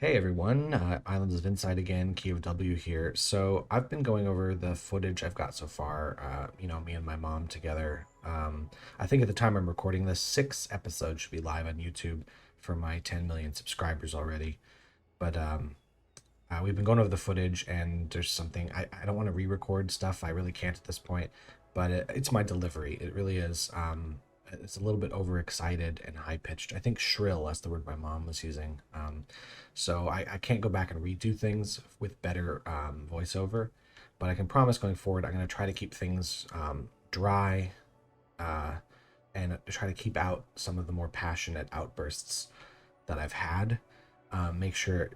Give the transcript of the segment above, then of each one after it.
Hey everyone, Islands of Insight again, Key of W here. So I've been going over the footage I've got so far, me and my mom together. I think at the time I'm recording this, 6 episodes should be live on YouTube for my 10 million subscribers already. But we've been going over the footage and there's something, I don't want to re-record stuff, I really can't at this point, but it's my delivery, it really is. It's a little bit overexcited and high pitched. I think shrill, that's the word my mom was using. So I can't go back and redo things with better voiceover, but I can promise going forward, I'm going to try to keep things dry uh, and try to keep out some of the more passionate outbursts that I've had. Make sure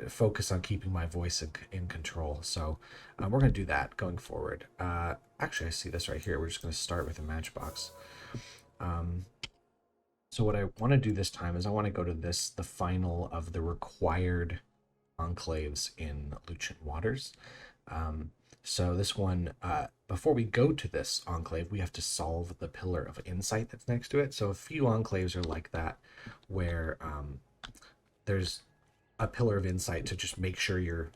focus on keeping my voice in control. So we're going to do that going forward. Actually, I see this right here. We're just going to start with a matchbox. So what I want to do this time is I want to go to the final of the required enclaves in Lucent Waters. So this one, before we go to this enclave, we have to solve the pillar of insight that's next to it. So a few enclaves are like that, where there's a pillar of insight to just make sure you're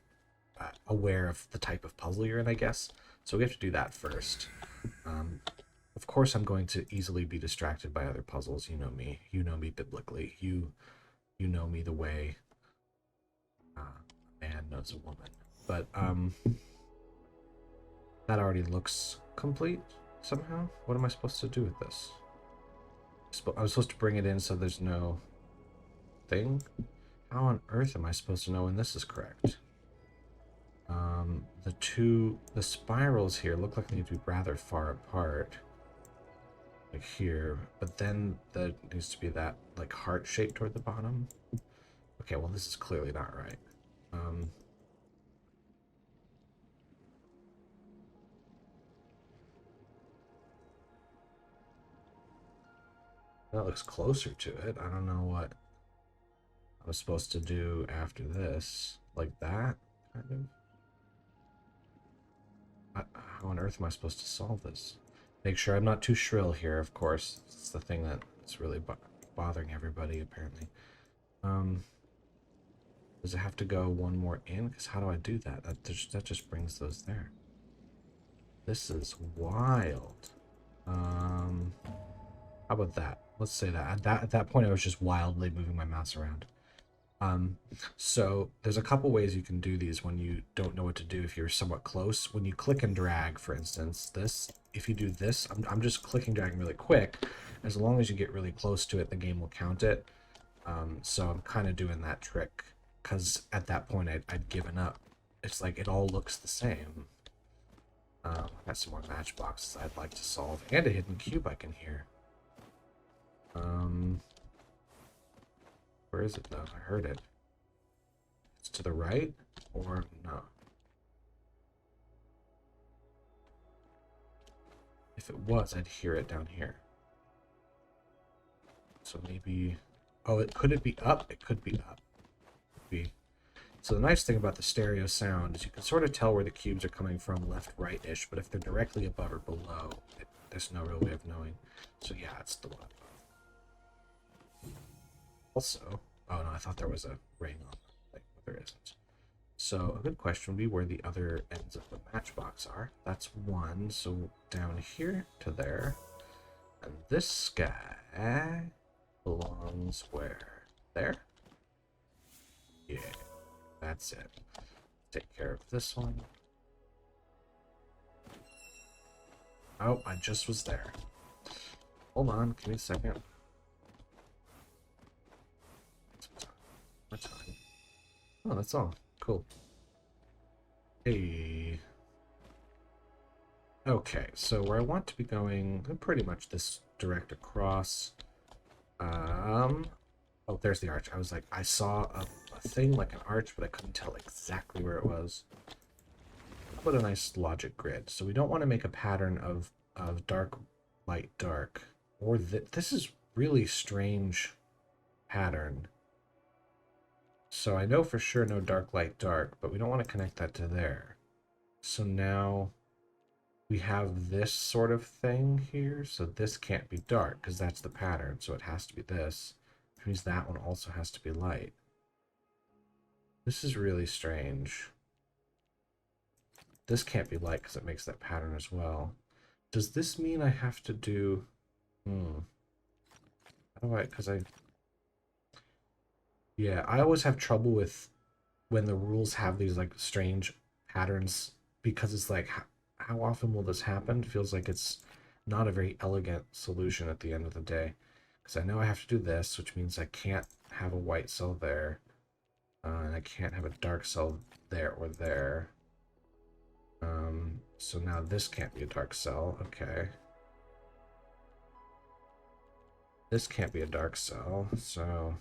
aware of the type of puzzle you're in, I guess. So we have to do that first. Of course, I'm going to easily be distracted by other puzzles. You know me. You know me biblically. You know me the way a man knows a woman. But that already looks complete somehow. What am I supposed to do with this? I was supposed to bring it in so there's no thing. How on earth am I supposed to know when this is correct? The spirals here look like they need to be rather far apart. Like here, but then there needs to be that like heart shape toward the bottom. Okay, well this is clearly not right. That looks closer to it. I don't know what I was supposed to do after this. Like that, kind of. How on earth am I supposed to solve this? Make sure I'm not too shrill here, of course. It's the thing that's really bothering everybody, apparently. Does it have to go one more in? Because how do I do that? That just brings those there. This is wild. How about that? Let's say that. At that point, I was just wildly moving my mouse around. So there's a couple ways you can do these when you don't know what to do if you're somewhat close. When you click and drag, for instance, if you do this, I'm just clicking dragging really quick. As long as you get really close to it, the game will count it. So I'm kind of doing that trick because at that point I'd given up. It's like it all looks the same. I got some more matchboxes I'd like to solve and a hidden cube I can hear. Where is it though? I heard it. It's to the right or no? If it was, I'd hear it down here. So maybe, oh, could it be up? It could be up. So the nice thing about the stereo sound is you can sort of tell where the cubes are coming from left, right-ish, but if they're directly above or below, there's no real way of knowing. So yeah, it's the one above. Also, oh no, I thought there was a ring on the thing, but there isn't. So a good question would be where the other ends of the matchbox are. That's one, so down here to there. And this guy belongs where? There? Yeah, that's it. Take care of this one. Oh, I just was there. Hold on, give me a second. More time. Oh, that's all. Cool. Hey. Okay, so where I want to be going, pretty much this direct across. Oh, there's the arch. I was like, I saw a thing like an arch, but I couldn't tell exactly where it was. What a nice logic grid. So we don't want to make a pattern of dark, light, dark. Or this is really strange pattern. So I know for sure no dark, light, dark, but we don't want to connect that to there. So now we have this sort of thing here. So this can't be dark because that's the pattern. So it has to be this, which means that one also has to be light. This is really strange. This can't be light because it makes that pattern as well. Does this mean I have to do... How do I... Because I... Yeah, I always have trouble with when the rules have these like strange patterns because it's like, how often will this happen? It feels like it's not a very elegant solution at the end of the day. Because I know I have to do this, which means I can't have a white cell there. And I can't have a dark cell there or there. So now this can't be a dark cell. Okay. This can't be a dark cell. So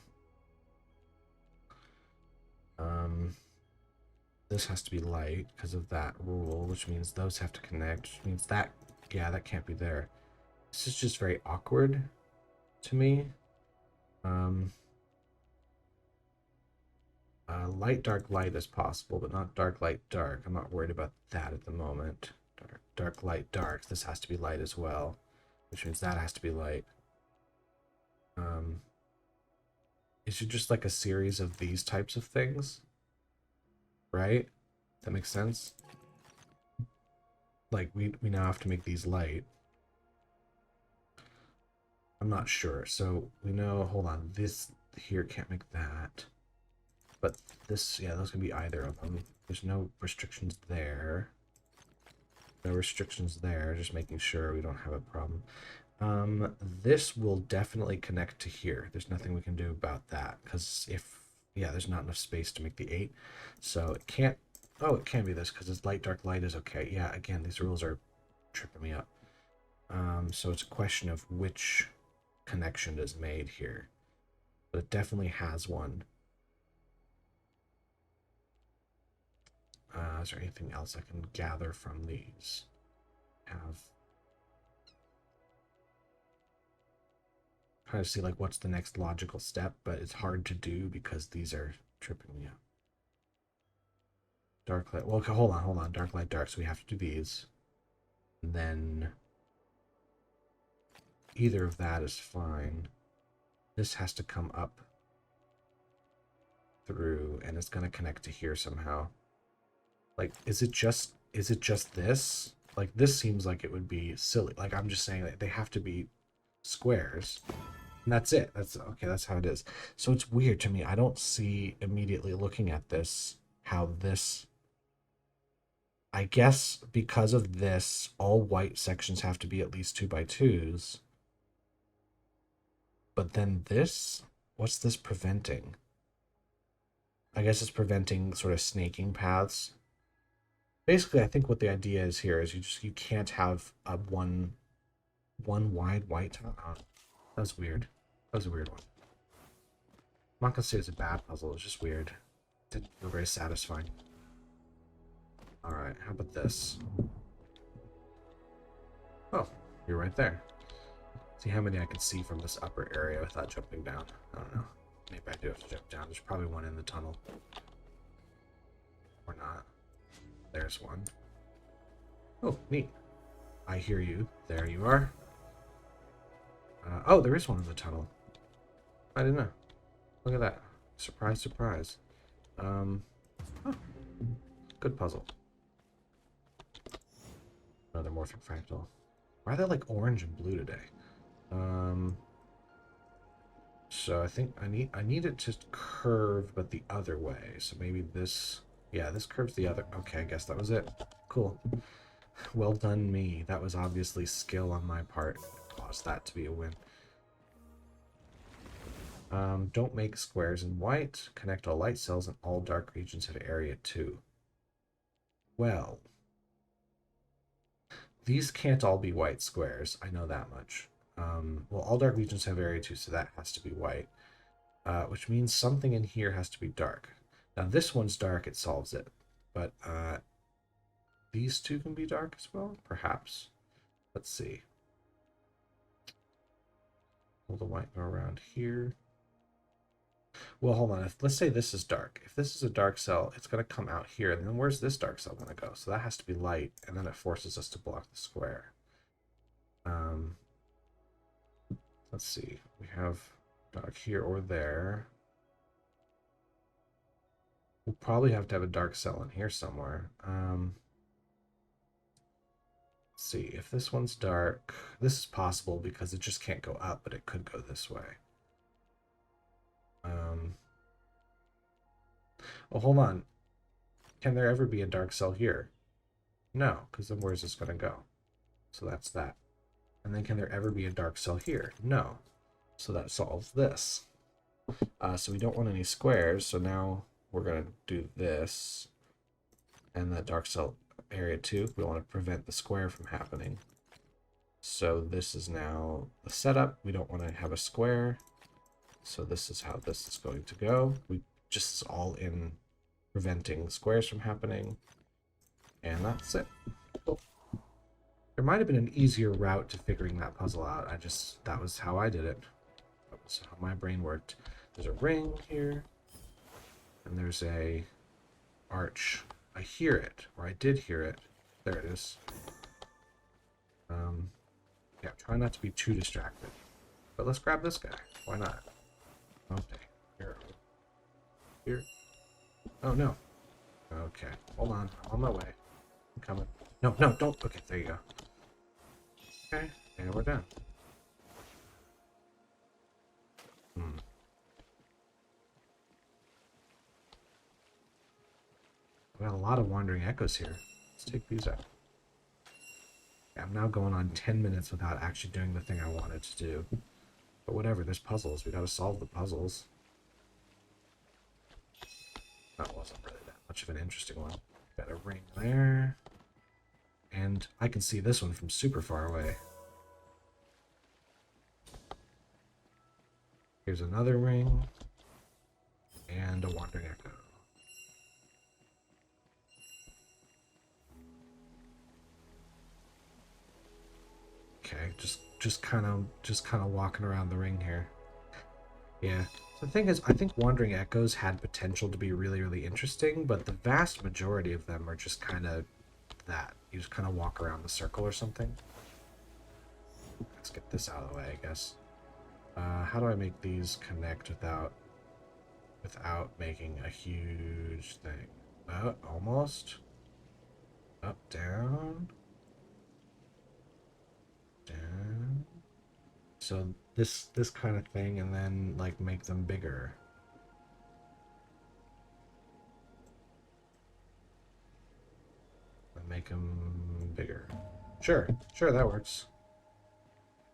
this has to be light because of that rule, which means those have to connect, which means that, yeah, that can't be there. This is just very awkward to me. Light, dark, light is possible, but not dark, light, dark. I'm not worried about that at the moment. Dark, light, dark. This has to be light as well, which means that has to be light. Is it just like a series of these types of things? Right? That makes sense? Like, we now have to make these light. I'm not sure. So we know, hold on, this here can't make that. But this, yeah, those can be either of them. There's no restrictions there. No restrictions there, just making sure we don't have a problem. This will definitely connect to here. There's nothing we can do about that, because if, yeah, there's not enough space to make the 8. So it can't, oh, it can be this, because it's light, dark, light is okay. Yeah, again, these rules are tripping me up. So it's a question of which connection is made here. But it definitely has one. Is there anything else I can gather from these? Trying to see like what's the next logical step, but it's hard to do because these are tripping me up. Dark light. Well, okay, hold on. Dark light, dark. So we have to do these. And then either of that is fine. This has to come up through, and it's gonna connect to here somehow. Like, is it just this? Like, this seems like it would be silly. Like, I'm just saying that they have to be squares. And that's it. That's okay, that's how it is. So it's weird to me. I don't see immediately looking at this how this, I guess because of this, all white sections have to be at least 2x2s. But then this, what's this preventing? I guess it's preventing sort of snaking paths. Basically, I think what the idea is here is you can't have a one wide white. Oh, that was weird. That was a weird one. I'm not gonna say it's a bad puzzle. It's just weird. It didn't feel very satisfying. All right, how about this? Oh, you're right there. See how many I can see from this upper area without jumping down. I don't know. Maybe I do have to jump down. There's probably one in the tunnel. Or not. There's one. Oh, neat. I hear you. There you are. Oh, there is one in the tunnel. I didn't know. Look at that. Surprise, surprise. Oh, good puzzle. Another morphic fractal. Why are they like orange and blue today? So I think I need it to curve, but the other way. So maybe this, yeah, this curves the other. Okay, I guess that was it. Cool. Well done, me. That was obviously skill on my part. Caused that to be a win. Don't make squares in white. Connect all light cells and all dark regions have area 2. Well, these can't all be white squares. I know that much. Well, all dark regions have area 2, so that has to be white. Which means something in here has to be dark. Now this one's dark, it solves it. But these two can be dark as well, perhaps. Let's see. Pull the white around here. Well, hold on. Let's say this is dark. If this is a dark cell, it's going to come out here. And then where's this dark cell going to go? So that has to be light, and then it forces us to block the square. Let's see. We have dark here or there. We'll probably have to have a dark cell in here somewhere. Let's see, if this one's dark, this is possible because it just can't go up, but it could go this way. Oh, hold on. Can there ever be a dark cell here? No, because then where's this going to go? So that's that. And then can there ever be a dark cell here? No. So that solves this. So we don't want any squares, so now we're going to do this. And that dark cell area too. We want to prevent the square from happening. So this is now the setup. We don't want to have a square. So this is how this is going to go. We just all in preventing squares from happening. And that's it. Cool. There might have been an easier route to figuring that puzzle out. That was how I did it. That was how my brain worked. There's a ring here. And there's a arch. I hear it, or I did hear it. There it is. Yeah, try not to be too distracted. But let's grab this guy. Why not? Okay. Here. Oh, no. Okay. Hold on. I'm on my way. I'm coming. No, no, don't. Okay, there you go. Okay, and we're done. We got a lot of wandering echoes here. Let's take these out. Yeah, I'm now going on 10 minutes without actually doing the thing I wanted to do. But whatever, there's puzzles. We gotta solve the puzzles. That wasn't really that much of an interesting one. Got a ring there. And I can see this one from super far away. Here's another ring. And a wandering echo. Okay, just kind of walking around the ring here. Yeah. So the thing is, I think Wandering Echoes had potential to be really, really interesting, but the vast majority of them are just kind of that. You just kind of walk around the circle or something. Let's get this out of the way, I guess. How do I make these connect without making a huge thing? Almost. Up, down. Down. So this kind of thing, and then like make them bigger. And make them bigger. Sure, that works.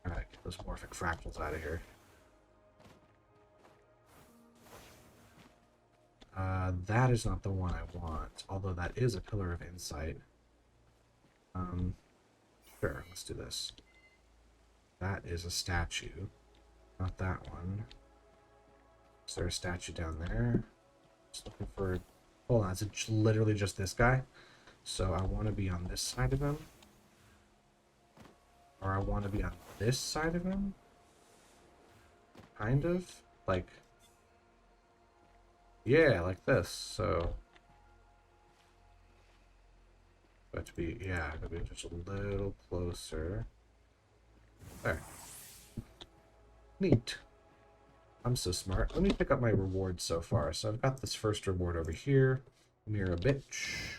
Alright, get those morphic fractals out of here. That is not the one I want, although that is a pillar of insight. Sure, let's do this. That is a statue. Not that one. Is there a statue down there? Just looking for... Hold on, it's literally just this guy. So I want to be on this side of him. Or I want to be on this side of him. Kind of. Like... Yeah, like this. So... But to be... Yeah, to be just a little closer. There. Neat. I'm so smart. Let me pick up my rewards so far. So I've got this first reward over here. Mirror bitch.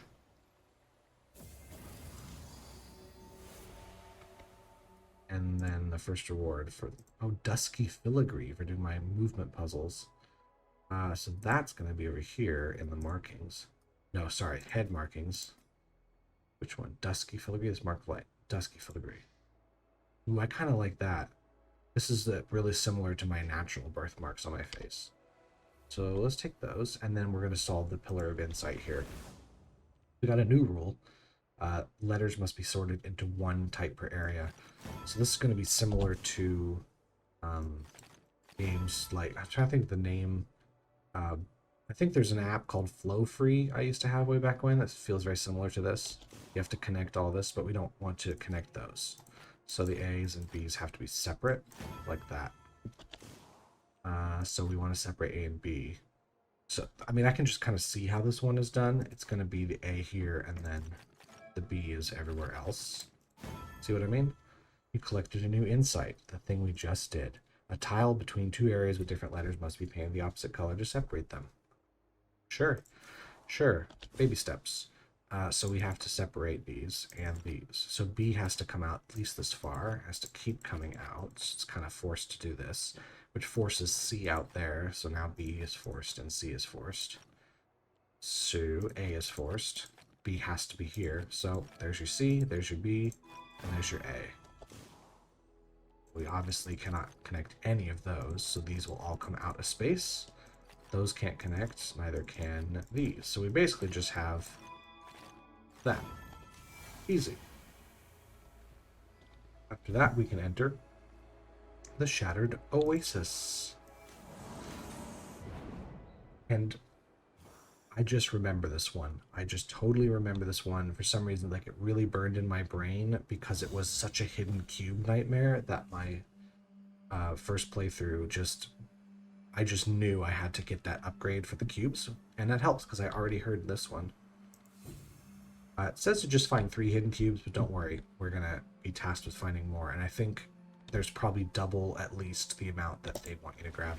And then the first reward for... Oh, Dusky Filigree for doing my movement puzzles. So that's going to be over here in the markings. No, sorry, head markings. Which one? Dusky Filigree is marked light. Dusky Filigree. Ooh, I kind of like that. This is really similar to my natural birthmarks on my face. So let's take those, and then we're going to solve the Pillar of Insight here. We got a new rule. Letters must be sorted into one type per area. So this is going to be similar to games like... I'm trying to think of the name. I think there's an app called Flow Free I used to have way back when that feels very similar to this. You have to connect all this, but we don't want to connect those. So the A's and B's have to be separate, like that. So we want to separate A and B. So, I mean, I can just kind of see how this one is done. It's going to be the A here, and then the B is everywhere else. See what I mean? You collected a new insight, the thing we just did. A tile between two areas with different letters must be painted the opposite color to separate them. Sure. Sure, baby steps. So we have to separate these and these. So B has to come out at least this far, has to keep coming out. It's kind of forced to do this, which forces C out there. So now B is forced and C is forced. So A is forced. B has to be here. So there's your C, there's your B, and there's your A. We obviously cannot connect any of those, so these will all come out of space. Those can't connect, neither can these. So we basically just have that. Easy. After that, we can enter the Shattered Oasis. And I just remember this one. I just totally remember this one. For some reason, like, it really burned in my brain because it was such a hidden cube nightmare that my first playthrough I just knew I had to get that upgrade for the cubes. And that helps because I already heard this one. It says to just find 3 hidden cubes, but don't worry. We're going to be tasked with finding more. And I think there's probably double at least the amount that they want you to grab.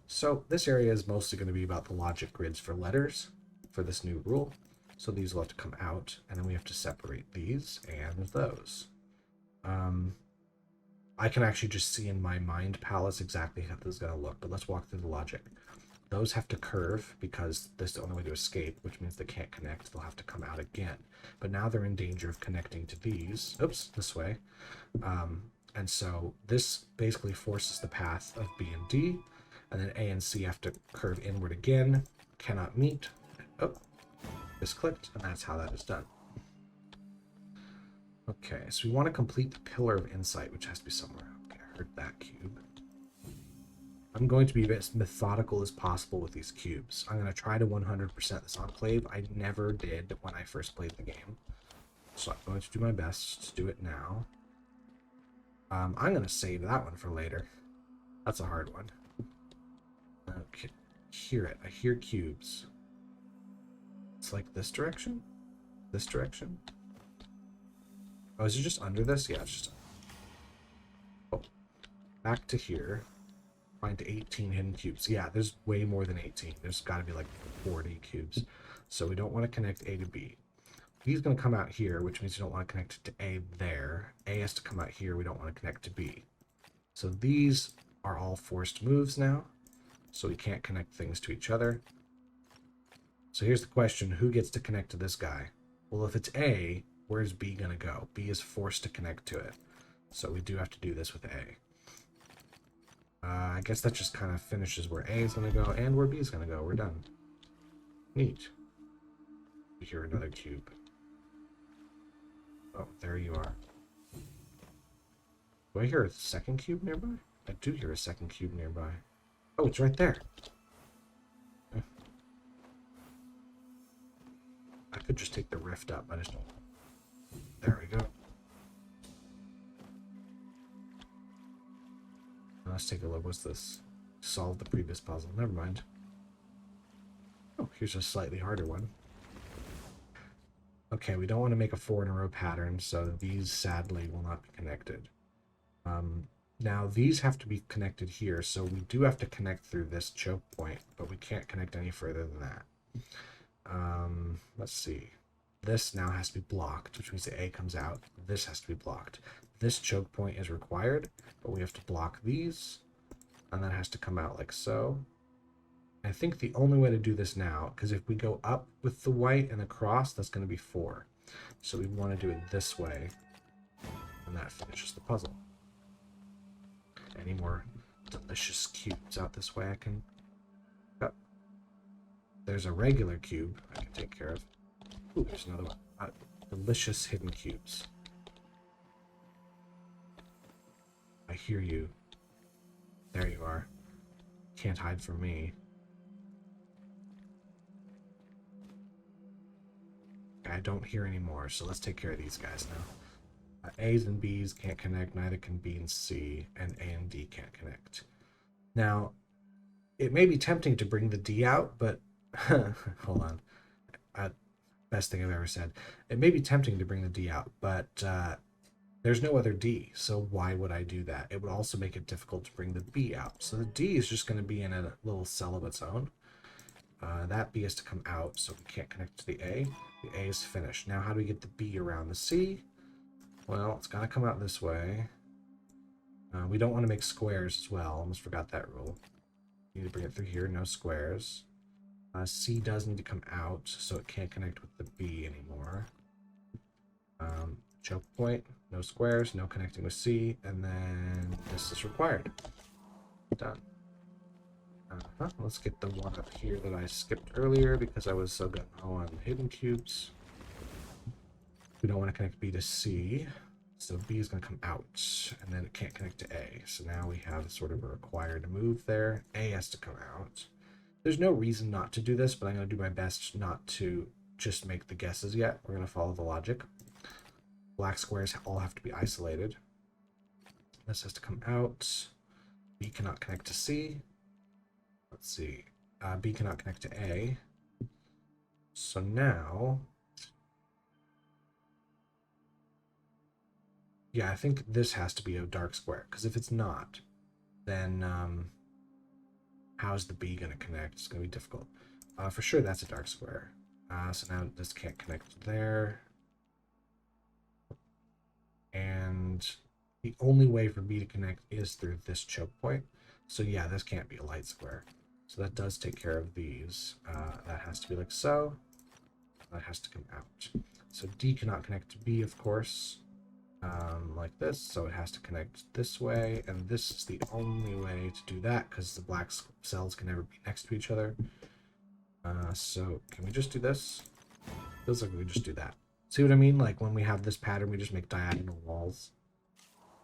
So this area is mostly going to be about the logic grids for letters for this new rule. So these will have to come out, and then we have to separate these and those. I can actually just see in my mind palace exactly how this is going to look, but let's walk through the logic. Those have to curve because this is the only way to escape, which means they can't connect. They'll have to come out again. But now they're in danger of connecting to these. Oops, this way. And so this basically forces the path of B and D, and then A and C have to curve inward again, cannot meet. Oh, this clicked, and that's how that is done. Okay, so we want to complete the Pillar of Insight, which has to be somewhere. Okay, I heard that cube. I'm going to be as methodical as possible with these cubes. I'm going to try to 100% this enclave. I never did when I first played the game. So I'm going to do my best to do it now. I'm going to save that one for later. That's a hard one. Okay, hear it. I hear cubes. It's like this direction? This direction? Oh, is it just under this? Yeah, it's just... Oh. Back to here. Find 18 hidden cubes. Yeah, there's way more than 18. There's got to be like 40 cubes. So we don't want to connect A to B. B's going to come out here, which means you don't want to connect to A there. A has to come out here. We don't want to connect to B. So these are all forced moves now. So we can't connect things to each other. So here's the question. Who gets to connect to this guy? Well, if it's A, where's B going to go? B is forced to connect to it. So we do have to do this with A. I guess that just kind of finishes where A is going to go and where B is going to go. We're done. Neat. We hear another cube. Oh, there you are. Do I hear a second cube nearby? I do hear a second cube nearby. Oh, it's right there. I could just take the rift up. I just don't. There we go. Let's take a look. What's this? Solve the previous puzzle. Never mind. Oh, here's a slightly harder one. Okay, we don't want to make a 4-in-a-row pattern, so these sadly will not be connected. Now these have to be connected here, so we do have to connect through this choke point, but we can't connect any further than that. Let's see. This now has to be blocked, which means the A comes out. This has to be blocked. This choke point is required, but we have to block these, and that has to come out like so. I think the only way to do this now, because if we go up with the white and across, that's going to be 4. So we want to do it this way, and that finishes the puzzle. Any more delicious cubes out this way I can... Oh. There's a regular cube I can take care of. Ooh, there's another one. Delicious hidden cubes. I hear you. There you are. Can't hide from me. I don't hear any more, so let's take care of these guys now. A's and B's can't connect, neither can B and C, and A and D can't connect. Now, it may be tempting to bring the D out, but... hold on. Best thing I've ever said. It may be tempting to bring the D out, but there's no other D, so why would I do that? It would also make it difficult to bring the B out. So the D is just going to be in a little cell of its own. That B has to come out, so we can't connect to the A. The A is finished. Now how do we get the B around the C? Well, it's got to come out this way. We don't want to make squares as well. Almost forgot that rule. Need to bring it through here, no squares. C does need to come out, so it can't connect with the B anymore. Choke point, no squares, no connecting with C, and then this is required. Done. Let's get the one up here that I skipped earlier because I was so gung-ho on hidden cubes. We don't want to connect B to C, so B is going to come out, and then it can't connect to A. So now we have sort of a required move there. A has to come out. There's no reason not to do this, but I'm going to do my best not to just make the guesses yet. We're going to follow the logic. Black squares all have to be isolated. This has to come out. B cannot connect to C. Let's see. B cannot connect to A. So now... yeah, I think this has to be a dark square, because if it's not, then how's the B going to connect? It's going to be difficult. For sure, that's a dark square. So now this can't connect there. And the only way for B to connect is through this choke point. So yeah, this can't be a light square. So that does take care of these. That has to be like so. That has to come out. So D cannot connect to B, of course, like this. So it has to connect this way. And this is the only way to do that because the black cells can never be next to each other. So can we just do this? Feels like we can just do that. See what I mean? Like when we have this pattern, we just make diagonal walls.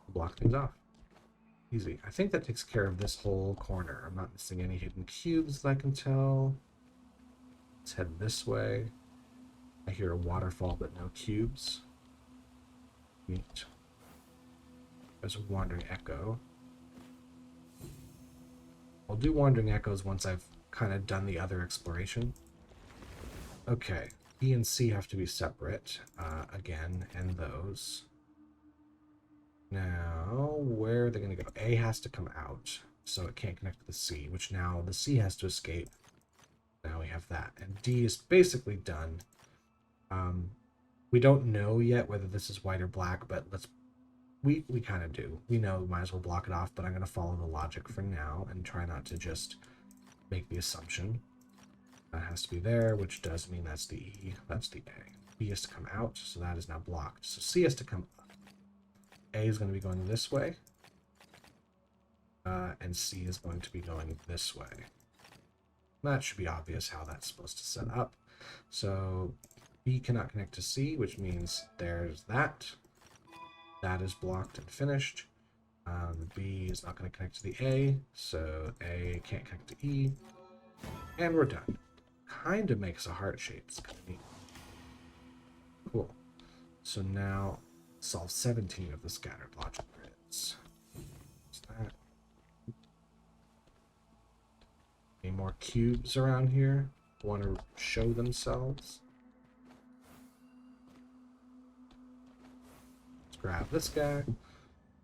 Block things off. Easy. I think that takes care of this whole corner. I'm not missing any hidden cubes that I can tell. Let's head this way. I hear a waterfall, but no cubes. Neat. There's a wandering echo. I'll do wandering echoes once I've kind of done the other exploration. Okay. B and C have to be separate again, and those. Now, where are they going to go? A has to come out, so it can't connect to the C, which now the C has to escape. Now we have that. And D is basically done. We don't know yet whether this is white or black, but we kind of do. We know we might as well block it off, but I'm going to follow the logic for now and try not to just make the assumption. That has to be there, which does mean that's the E, that's the A. B has to come out, so that is now blocked. So C has to come up. A is going to be going this way, and C is going to be going this way. That should be obvious how that's supposed to set up. So B cannot connect to C, which means there's that. That is blocked and finished. B is not going to connect to the A, so A can't connect to E. And we're done. Kind of makes a heart shape. It's kind of neat. Cool. So now solve 17 of the scattered logic grids. What's that? Any more cubes around here want to show themselves? Let's grab this guy.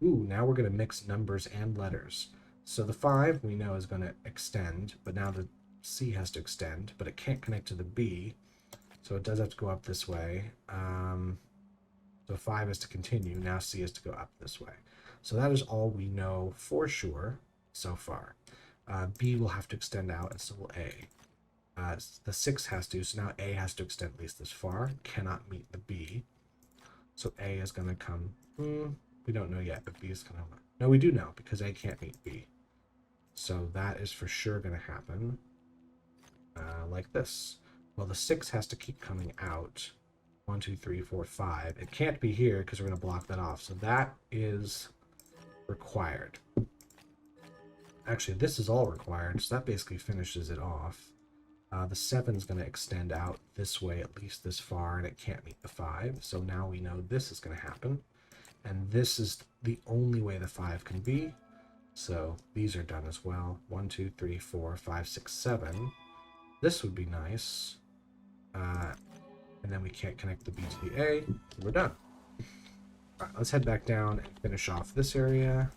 Ooh, now we're going to mix numbers and letters. So the 5 we know is going to extend, but now the C has to extend, but it can't connect to the B, so it does have to go up this way. So 5 is to continue, now C is to go up this way. So that is all we know for sure so far. B will have to extend out, and so will A. The 6 has to, so now A has to extend at least this far, cannot meet the B. So A is going to come, we don't know yet, but B is going to, no, we do know, because A can't meet B. So that is for sure going to happen. Like this. Well, the 6 has to keep coming out. 1, 2, 3, 4, 5. It can't be here because we're going to block that off. So that is required. Actually, this is all required, so that basically finishes it off. The 7 is going to extend out this way, at least this far, and it can't meet the 5. So now we know this is going to happen. And this is the only way the 5 can be. So these are done as well. 1, 2, 3, 4, 5, 6, 7. This would be nice. And then we can't connect the B to the A. We're done. All right, let's head back down and finish off this area.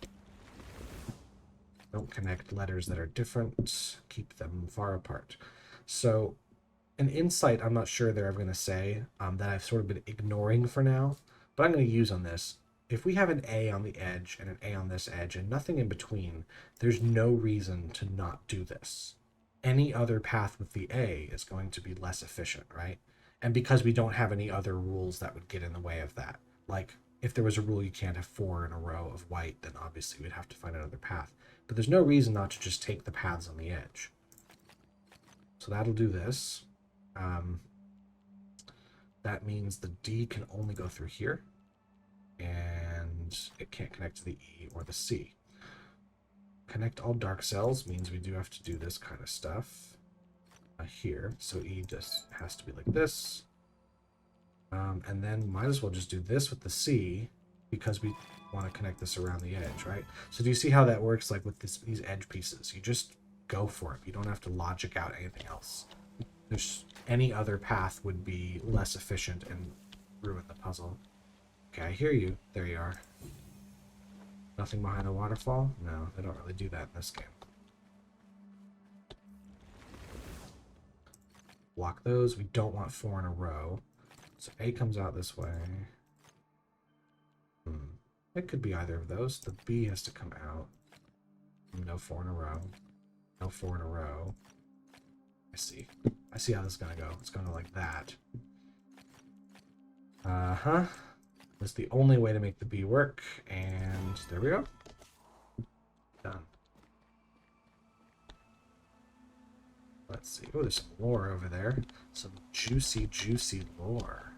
Don't connect letters that are different. Keep them far apart. So an insight I'm not sure they're ever going to say, that I've sort of been ignoring for now, but I'm going to use on this. If we have an A on the edge and an A on this edge and nothing in between, there's no reason to not do this. Any other path with the A is going to be less efficient, right? And because we don't have any other rules that would get in the way of that, like if there was a rule you can't have 4 in a row of white, then obviously we'd have to find another path. But there's no reason not to just take the paths on the edge. So that'll do this. That means the D can only go through here, and it can't connect to the E or the C. Connect all dark cells means we do have to do this kind of stuff here. So E just has to be like this. And then might as well just do this with the C because we want to connect this around the edge, right? So do you see how that works, like with these edge pieces? You just go for it. You don't have to logic out anything else. There's any other path would be less efficient and ruin the puzzle. Okay, I hear you. There you are. Nothing behind the waterfall? No, they don't really do that in this game. Block those. We don't want 4 in a row. So A comes out this way. It could be either of those. The B has to come out. No 4 in a row. No 4 in a row. I see. I see how this is going to go. It's going to like that. That's the only way to make the B work. And there we go. Done. Let's see. Oh, there's some lore over there. Some juicy, juicy lore.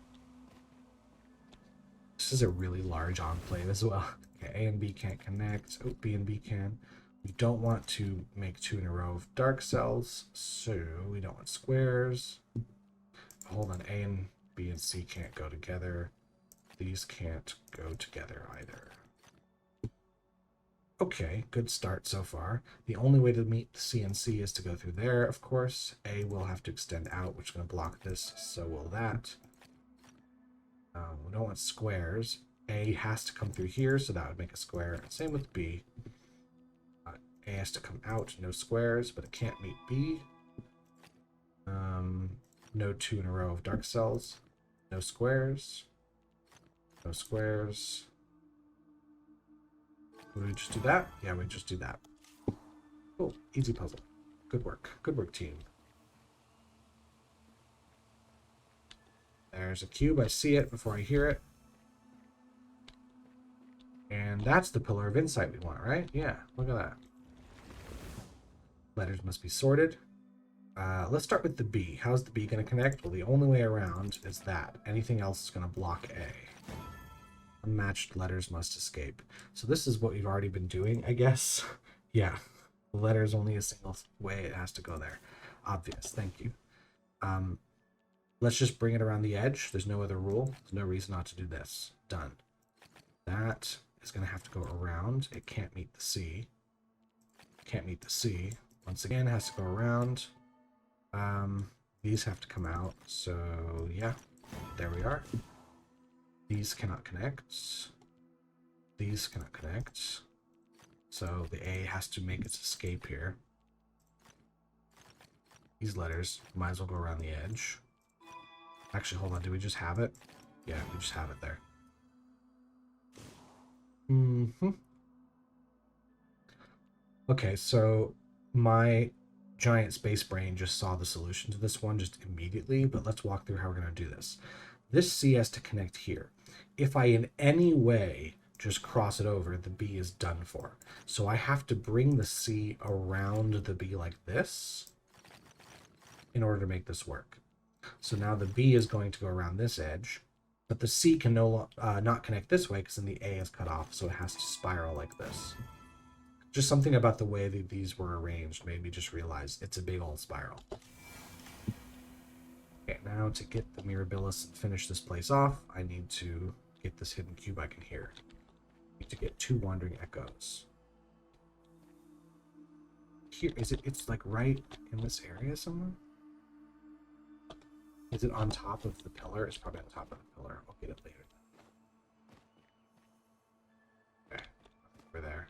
This is a really large enclave as well. Okay, A and B can't connect. Oh, B and B can. We don't want to make 2 in a row of dark cells, so we don't want squares. Hold on, A and B and C can't go together. These can't go together either. Okay, good start so far. The only way to meet C and C is to go through there, of course. A will have to extend out, which is going to block this, so will that. We don't want squares. A has to come through here, so that would make a square. Same with B. A has to come out, no squares, but it can't meet B. No 2 in a row of dark cells. No squares. No squares. Would we just do that? Yeah, we just do that. Oh, easy puzzle. Good work. Good work, team. There's a cube. I see it before I hear it. And that's the pillar of insight we want, right? Yeah, look at that. Letters must be sorted. Let's start with the B. How's the B going to connect? Well, the only way around is that. Anything else is going to block A. Unmatched letters must escape. So this is what we've already been doing, I guess. Yeah, the letter is only a single way it has to go there. Obvious, thank you. Let's just bring it around the edge. There's no other rule. There's no reason not to do this. Done. That is going to have to go around. It can't meet the C. Can't meet the C. Once again, it has to go around. These have to come out. So, yeah, there we are. These cannot connect. These cannot connect. So the A has to make its escape here. These letters might as well go around the edge. Actually, hold on. Do we just have it? Yeah, we just have it there. Okay, so my giant space brain just saw the solution to this one just immediately, but let's walk through how we're going to do this. This C has to connect here. If I in any way just cross it over, the B is done for. So I have to bring the C around the B like this in order to make this work. So now the B is going to go around this edge, but the C can not connect this way because then the A is cut off, so it has to spiral like this. Just something about the way that these were arranged made me just realize it's a big old spiral. Okay, now to get the Mirabilis and finish this place off, I need to get this hidden cube I can hear. I need to get 2 wandering echoes. Here, it's like right in this area somewhere? Is it on top of the pillar? It's probably on top of the pillar. I'll get it later. Okay, over there.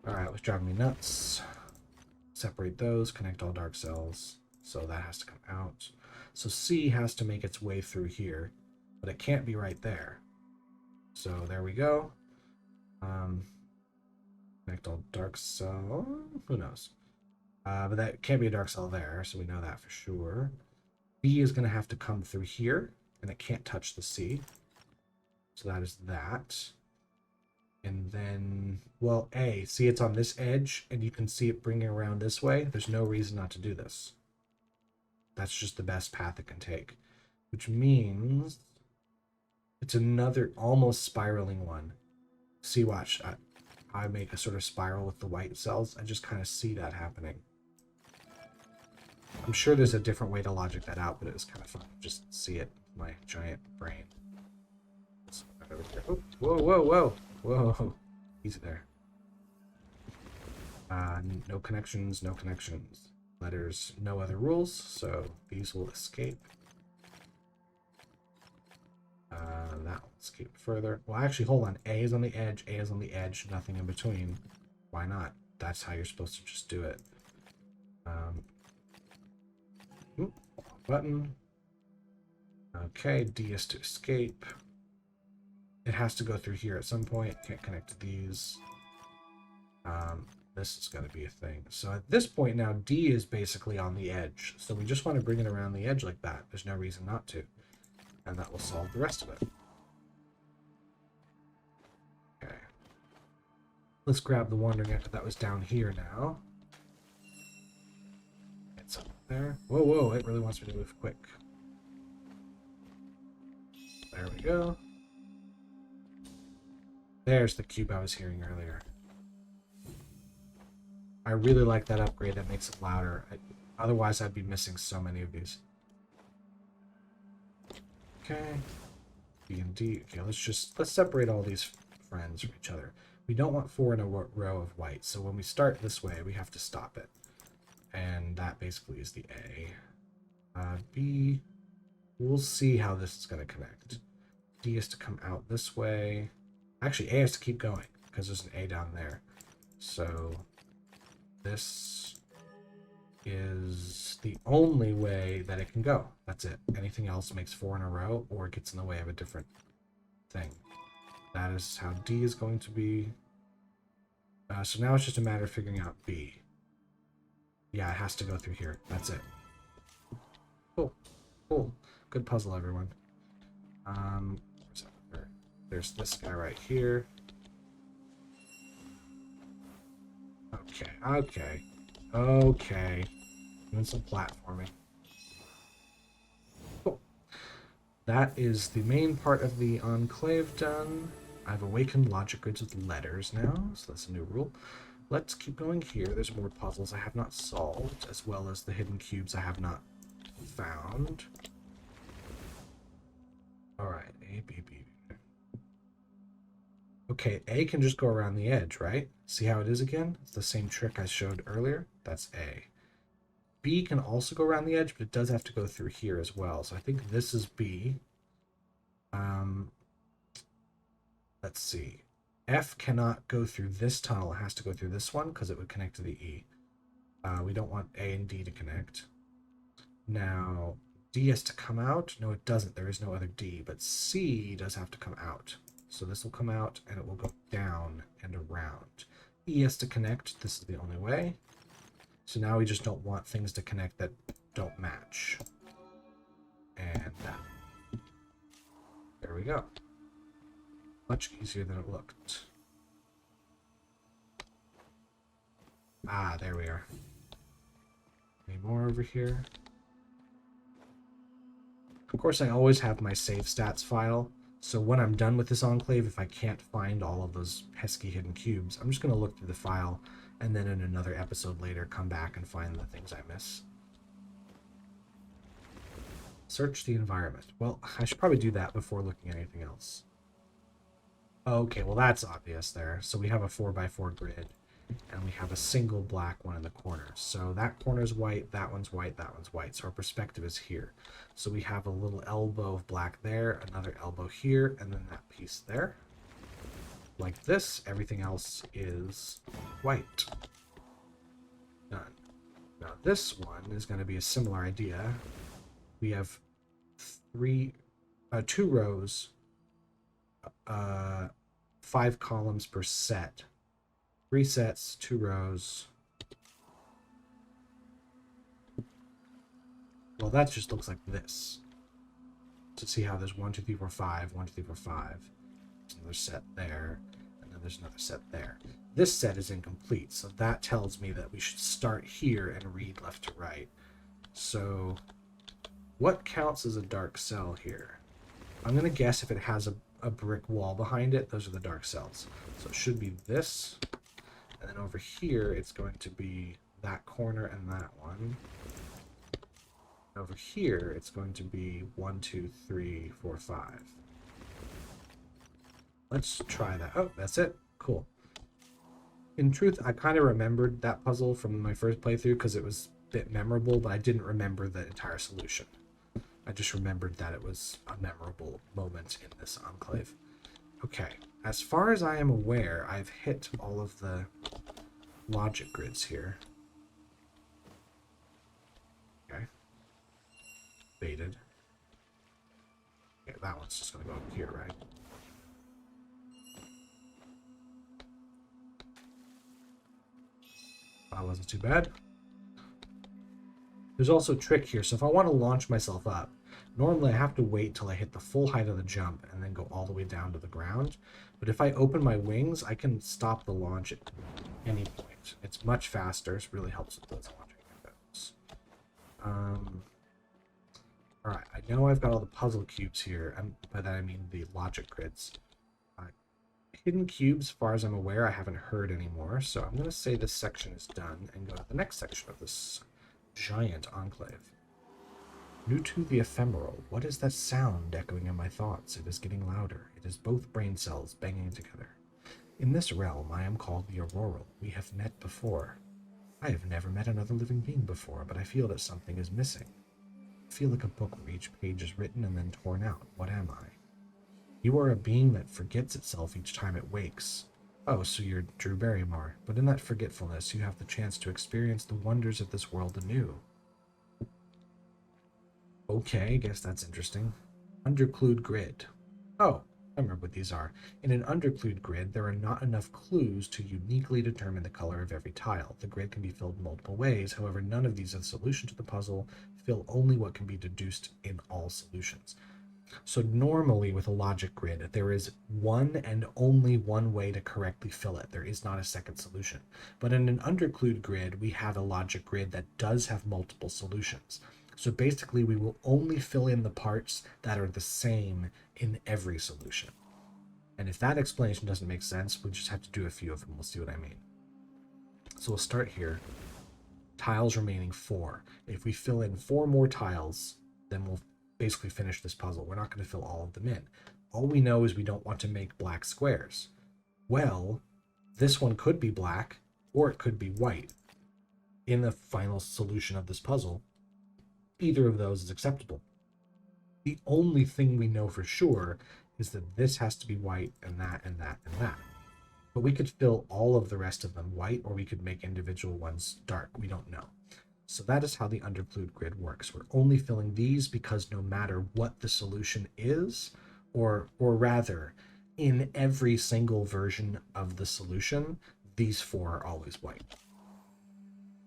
Alright, what's driving me nuts? Separate those, connect all dark cells. So that has to come out. So C has to make its way through here, but it can't be right there. So there we go. Connect all dark cell. Who knows? But that can't be a dark cell there, so we know that for sure. B is going to have to come through here, and it can't touch the C. So that is that. And then, well, A. See, it's on this edge, and you can see it bringing around this way. There's no reason not to do this. That's just the best path it can take. Which means it's another almost spiraling one. See, watch. I make a sort of spiral with the white cells. I just kind of see that happening. I'm sure there's a different way to logic that out, but it was kind of fun to just see it with my giant brain. Oh, whoa, whoa, whoa, whoa. Easy there. No connections, no connections. Letters, no other rules, so these will escape. That will escape further. Well, actually, hold on. A is on the edge, A is on the edge, nothing in between. Why not? That's how you're supposed to just do it. Button. Okay, D is to escape. It has to go through here at some point. Can't connect to these. This is going to be a thing. So at this point now, D is basically on the edge. So we just want to bring it around the edge like that. There's no reason not to. And that will solve the rest of it. Okay. Let's grab the wandering ant that was down here now. It's up there. Whoa, whoa, it really wants me to move quick. There we go. There's the cube I was hearing earlier. I really like that upgrade that makes it louder. Otherwise, I'd be missing so many of these. Okay. B and D. Okay, let's separate all these friends from each other. We don't want 4 in a row of white, so when we start this way, we have to stop it. And that basically is the A. B, we'll see how this is going to connect. D is to come out this way. Actually, A has to keep going, because there's an A down there. So this is the only way that it can go. That's it. Anything else makes 4 in a row, or it gets in the way of a different thing. That is how D is going to be. So now it's just a matter of figuring out B. Yeah, it has to go through here. That's it. Cool. Cool. Good puzzle, everyone. There's this guy right here. Okay, okay. Okay. Doing some platforming. Cool. That is the main part of the enclave done. I've awakened logic grids with letters now, so that's a new rule. Let's keep going here. There's more puzzles I have not solved, as well as the hidden cubes I have not found. Alright, A, B, B. Okay, A can just go around the edge, right? See how it is again? It's the same trick I showed earlier. That's A. B can also go around the edge, but it does have to go through here as well. So I think this is B. Let's see. F cannot go through this tunnel. It has to go through this one because it would connect to the E. We don't want A and D to connect. Now, D has to come out. No, it doesn't. There is no other D, but C does have to come out. So this will come out, and it will go down and around. E has to connect. This is the only way. So now we just don't want things to connect that don't match. And there we go. Much easier than it looked. Ah, there we are. Any more over here? Of course, I always have my SaveStats file. So when I'm done with this enclave, if I can't find all of those pesky hidden cubes, I'm just going to look through the file and then in another episode later come back and find the things I miss. Search the environment. Well, I should probably do that before looking at anything else. Okay, well that's obvious there. So we have a 4x4 grid and we have a single black one in the corner. So that corner's white, that one's white, that one's white. So our perspective is here. So we have a little elbow of black there, another elbow here, and then that piece there. Like this, everything else is white. Done. Now this one is going to be a similar idea. We have two rows, 5 columns per set. 3 sets, 2 rows. Well, that just looks like this. To see how there's 1, 2, 3, 4, 5, 1, 2, 3, 4, 5. There's another set there, and then there's another set there. This set is incomplete, so that tells me that we should start here and read left to right. So what counts as a dark cell here? I'm going to guess if it has a brick wall behind it, those are the dark cells. So it should be this, and then over here it's going to be that corner and that one. Over here, it's going to be 1, 2, 3, 4, 5. Let's try that. Oh, that's it. Cool. In truth, I kind of remembered that puzzle from my first playthrough because it was a bit memorable, but I didn't remember the entire solution. I just remembered that it was a memorable moment in this enclave. Okay, as far as I am aware, I've hit all of the logic grids here. Okay. Baited. Okay, that one's just gonna go up here, right? That wasn't too bad. There's also a trick here, so if I want to launch myself up, normally I have to wait till I hit the full height of the jump and then go all the way down to the ground. But if I open my wings, I can stop the launch at any point. It's much faster. It really helps with those launching effects. Alright, I know I've got all the puzzle cubes here, by that I mean the logic grids. Hidden cubes, as far as I'm aware, I haven't heard anymore, so I'm going to say this section is done and go to the next section of this giant enclave. New to the ephemeral, what is that sound echoing in my thoughts? It is getting louder. It is both brain cells banging together. In this realm, I am called the Auroral. We have met before. I have never met another living being before, but I feel that something is missing. I feel like a book where each page is written and then torn out. What am I? You are a being that forgets itself each time it wakes. Oh, so you're Drew Barrymore, but in that forgetfulness, you have the chance to experience the wonders of this world anew. Okay, I guess that's interesting. Underclued grid. Oh, I remember what these are. In an underclued grid, there are not enough clues to uniquely determine the color of every tile. The grid can be filled multiple ways, however, none of these are the solution to the puzzle. Fill only what can be deduced in all solutions. So normally with a logic grid, there is one and only one way to correctly fill it. There is not a second solution. But in an underclued grid, we have a logic grid that does have multiple solutions. So basically, we will only fill in the parts that are the same in every solution. And if that explanation doesn't make sense, we just have to do a few of them. We'll see what I mean. So we'll start here. Tiles remaining 4. If we fill in 4 more tiles, then we'll basically finish this puzzle. We're not going to fill all of them in. All we know is we don't want to make black squares. Well, this one could be black, or it could be white. In the final solution of this puzzle, either of those is acceptable. The only thing we know for sure is that this has to be white, and that, and that, and that. But we could fill all of the rest of them white, or we could make individual ones dark. We don't know. So that is how the underclued grid works. We're only filling these because no matter what the solution is, or rather, in every single version of the solution, these 4 are always white.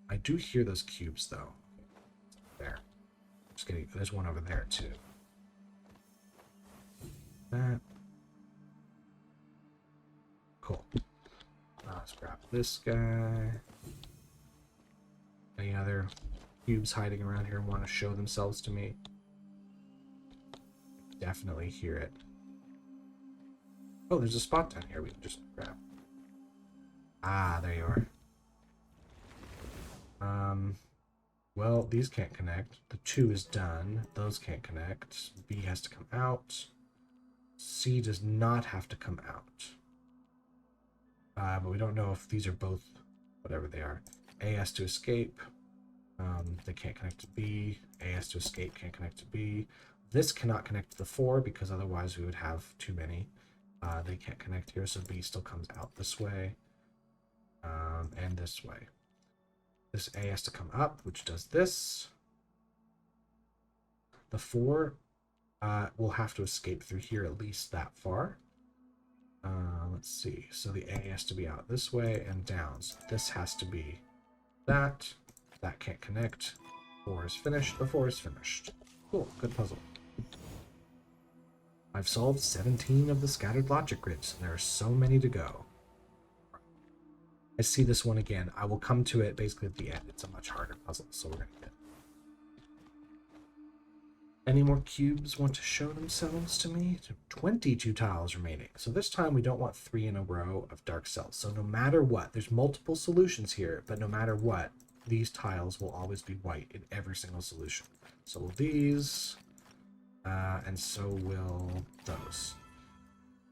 I do hear those cubes, though. There. Just kidding. There's one over there, too. That. Cool. Let's grab this guy. Any other cubes hiding around here want to show themselves to me? Definitely hear it. Oh, there's a spot down here we can just grab. Ah, there you are. Well, these can't connect. The 2 is done. Those can't connect. B has to come out. C does not have to come out. But we don't know if these are both whatever they are. A has to escape. They can't connect to B. A has to escape, can't connect to B. This cannot connect to the 4 because otherwise we would have too many. They can't connect here, so B still comes out this way. And this way. This A has to come up, which does this. The 4 will have to escape through here at least that far. Let's see. So the A has to be out this way and down. So this has to be that. That can't connect. 4 is finished. The 4 is finished. Cool. Good puzzle. I've solved 17 of the scattered logic grids. There are so many to go. I see this one again. I will come to it basically at the end. It's a much harder puzzle, so we're going to get. Any more cubes want to show themselves to me? 22 tiles remaining. So this time we don't want 3 in a row of dark cells. So no matter what, there's multiple solutions here, but no matter what, these tiles will always be white in every single solution. So will these, and so will those.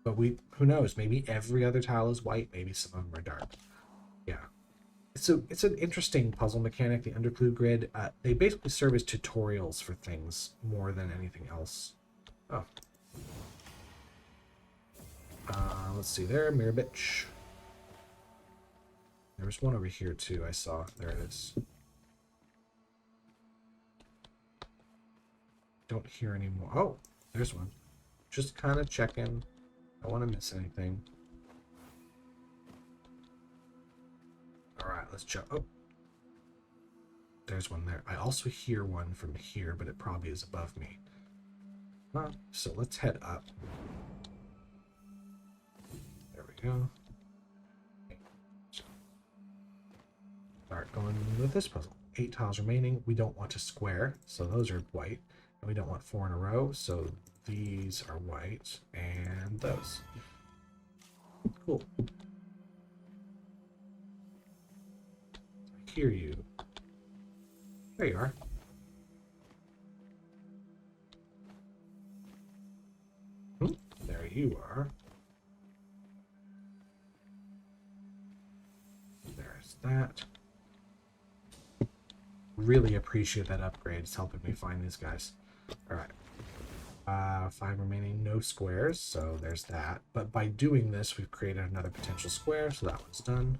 But who knows? Maybe every other tile is white. Maybe some of them are dark. Yeah. So it's an interesting puzzle mechanic, the underclude grid. They basically serve as tutorials for things more than anything else. Oh. Let's see there, mirror bitch. There was one over here too, I saw. There it is. Don't hear any more. Oh, there's one. Just kind of checking. I don't want to miss anything. Alright, let's check. Oh. There's one there. I also hear one from here, but it probably is above me. So let's head up. There we go. Start going with this puzzle. 8 tiles remaining. We don't want to square, so those are white. And we don't want 4 in a row, so these are white. And those. Cool. Hear you. There you are. There you are. There's that. Really appreciate that upgrade. It's helping me find these guys. Alright. 5 remaining, no squares, so there's that. But by doing this, we've created another potential square, so that one's done.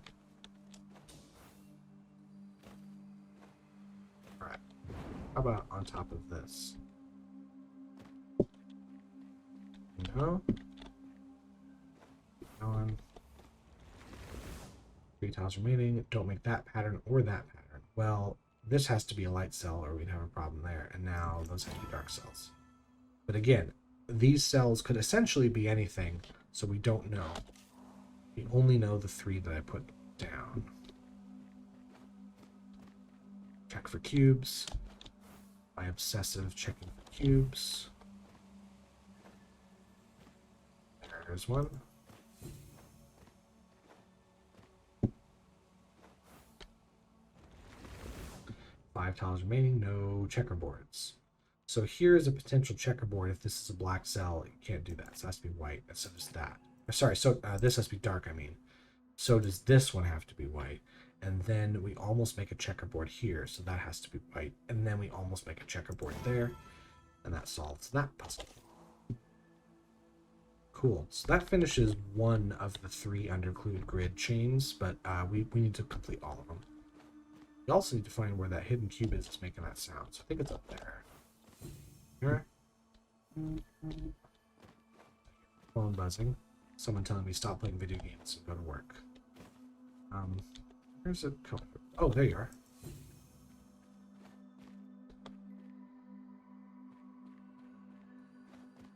How about on top of this? No. Keep going. 3 tiles remaining. Don't make that pattern or that pattern. Well, this has to be a light cell or we'd have a problem there. And now those have to be dark cells. But again, these cells could essentially be anything, so we don't know. We only know the 3 that I put down. Check for cubes. My obsessive checking for cubes. There's one. Five tiles remaining, no checkerboards. So here's a potential checkerboard. If this is a black cell, you can't do that. So it has to be white, and so does that. Sorry, so this has to be dark, I mean. So does this one have to be white. And then we almost make a checkerboard here, so that has to be white. And then we almost make a checkerboard there, and that solves that puzzle. Cool. So that finishes one of the 3 underclude grid chains, but we need to complete all of them. We also need to find where that hidden cube is that's making that sound. So I think it's up there. Here. Phone buzzing. Someone telling me stop playing video games and go to work. Where's it coming from? Oh, there you are.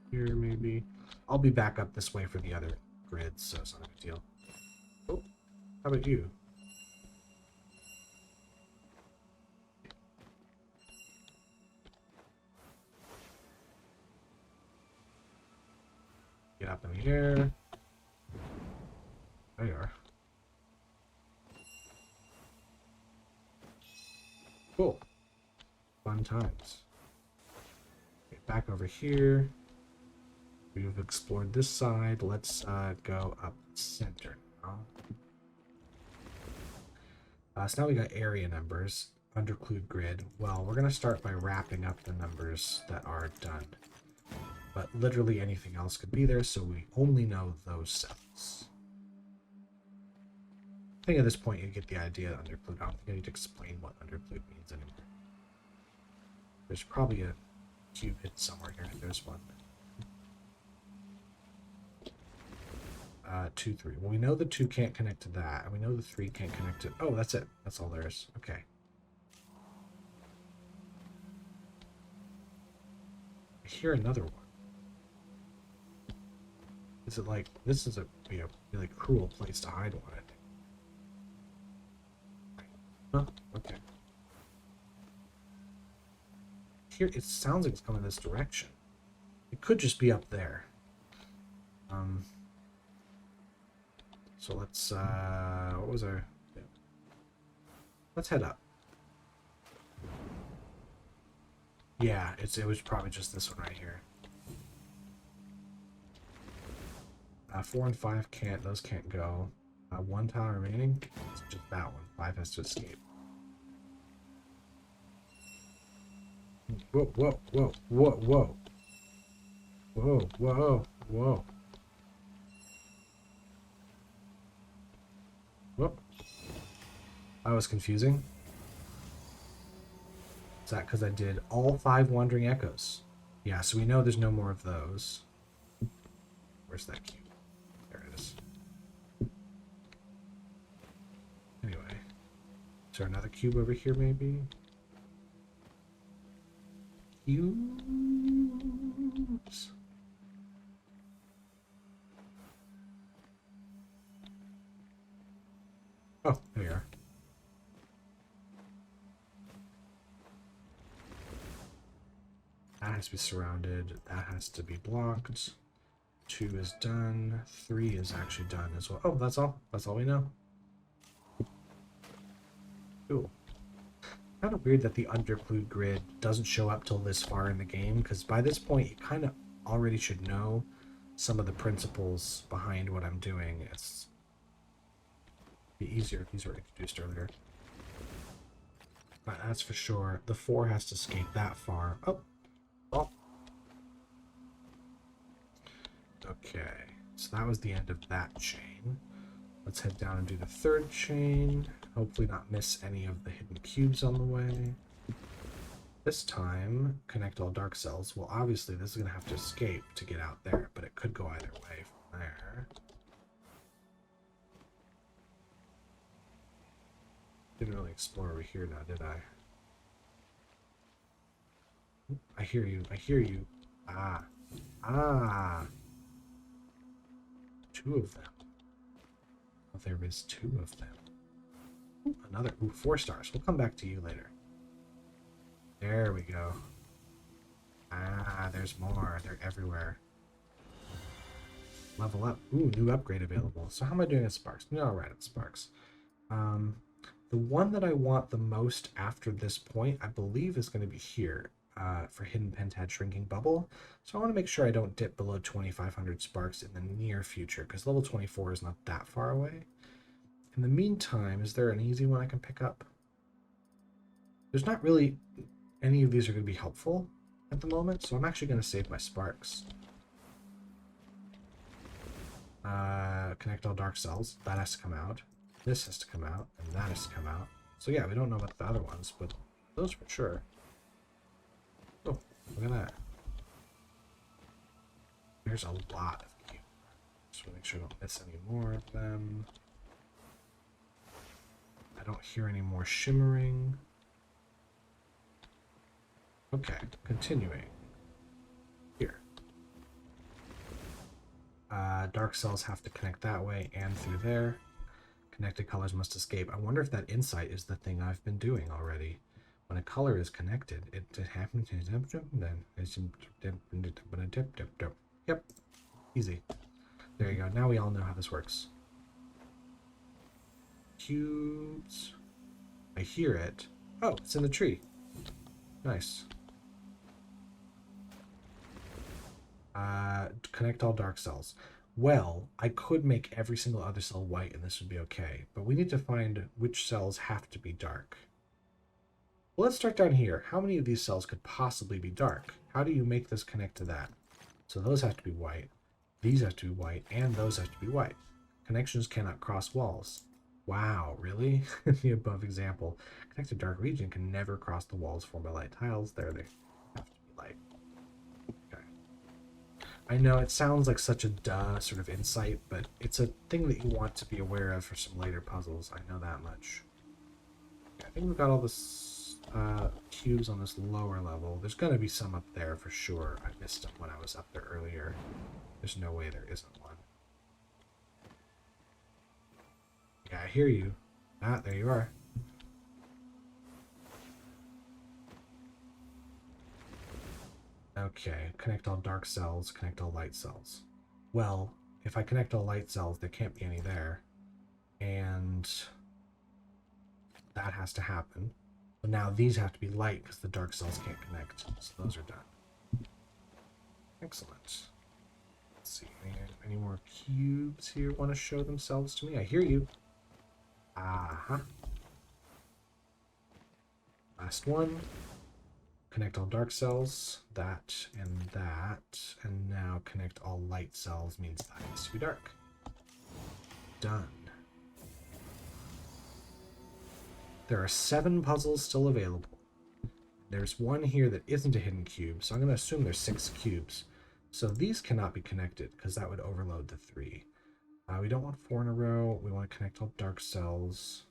Here, maybe. I'll be back up this way for the other grids, so it's not a big deal. Oh, how about you? Get up in the air. There you are. Cool. Fun times. Get back over here. We've explored this side. Let's go up center now. So now we got area numbers, underclude grid. Well, we're going to start by wrapping up the numbers that are done. But literally anything else could be there, so we only know those cells. I think at this point you get the idea of underclude. I don't think I need to explain what underclude means anymore. There's probably a cube hidden somewhere here. There's one. 2, 3. Well, we know the 2 can't connect to that, and we know the 3 can't connect to... Oh, that's it. That's all there is. Okay. I hear another one. Is it like... This is a really cruel place to hide one, I think. Huh? Okay. Here, it sounds like it's coming this direction. It could just be up there. So let's, what was our... Yeah. Let's head up. Yeah, it was probably just this one right here. 4 and 5 can't, those can't go. 1 tile remaining, it's just that one. 5 has to escape. Whoa, whoa, whoa, whoa, whoa. Whoa, whoa, whoa. Whoop. That was confusing. Is that because I did all 5 Wandering Echoes? Yeah, so we know there's no more of those. Where's that cube? There it is. Anyway. Is there another cube over here, maybe? Cubes? Oh, there you are. That has to be surrounded. That has to be blocked. 2 is done. 3 is actually done as well. Oh, that's all. That's all we know. Cool. Kind of weird that the underclude grid doesn't show up till this far in the game, because by this point you kind of already should know some of the principles behind what I'm doing. It's be easier if these were introduced earlier. But that's for sure. The 4 has to escape that far. Oh. Oh. Okay. So that was the end of that chain. Let's head down and do the 3rd chain. Hopefully not miss any of the hidden cubes on the way. This time, connect all dark cells. Well, obviously this is going to have to escape to get out there, but it could go either way from there. Didn't really explore over here now, did I? I hear you. I hear you. Ah. Ah. 2 of them. Oh, there is 2 of them. Ooh, another. Ooh, 4 stars. We'll come back to you later. There we go. Ah, there's more. They're everywhere. Level up. Ooh, new upgrade available. So how am I doing at Sparks? No, alright at Sparks. The one that I want the most after this point, I believe, is going to be here for Hidden Pentad Shrinking Bubble. So I want to make sure I don't dip below 2,500 sparks in the near future, because level 24 is not that far away. In the meantime, is there an easy one I can pick up? There's not really any of these are going to be helpful at the moment, so I'm actually going to save my sparks. Connect all dark cells. That has to come out. This has to come out, and that has to come out. So yeah, we don't know about the other ones, but those for sure. Oh, look at that. There's a lot of cubes. Just want to make sure I don't miss any more of them. I don't hear any more shimmering. Okay, continuing. Here. Dark cells have to connect that way and through there. Connected colors must escape. I wonder if that insight is the thing I've been doing already. When a color is connected, it happens. Yep, easy. There you go. Now we all know how this works. Cubes. I hear it. Oh, it's in the tree. Nice. Connect all dark cells. Well, I could make every single other cell white and this would be okay, but we need to find which cells have to be dark. Well, let's start down here. How many of these cells could possibly be dark? How do you make this connect to that? So those have to be white, these have to be white, and those have to be white. Connections cannot cross walls. Wow, really? The above example. Connected dark region can never cross the walls formed by light tiles. There they have to be light. Okay. I know it sounds like such a duh sort of insight, but it's a thing that you want to be aware of for some later puzzles. I know that much. Okay, I think we've got all this cubes on this lower level. There's going to be some up there for sure. I missed them when I was up there earlier. There's no way there isn't one. Yeah, I hear you. Ah, there you are. Okay, connect all dark cells, connect all light cells. Well, if I connect all light cells, there can't be any there. And that has to happen. So now these have to be light because the dark cells can't connect. So those are done. Excellent. Let's see, any more cubes here want to show themselves to me? I hear you. Uh-huh. Last one. Connect all dark cells, that, and now connect all light cells means that needs to be dark. Done. There are 7 puzzles still available. There's one here that isn't a hidden cube, so I'm going to assume there's 6 cubes. So these cannot be connected, because that would overload the 3. We don't want 4 in a row. We want to connect all dark cells.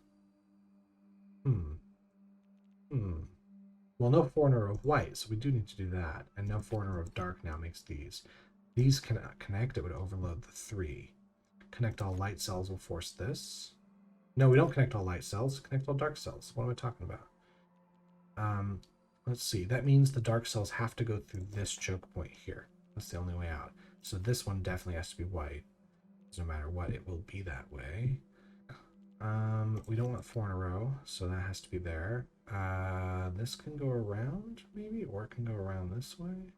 Well, no 4 in a row of white, so we do need to do that. And no 4 in a row of dark now makes these. These cannot connect, it would overload the 3. Connect all light cells will force this. No, we don't connect all light cells, connect all dark cells. What am I talking about? Let's see, that means the dark cells have to go through this choke point here. That's the only way out. So this one definitely has to be white. No matter what, it will be that way. We don't want 4 in a row, so that has to be there. This can go around, maybe, or it can go around this way.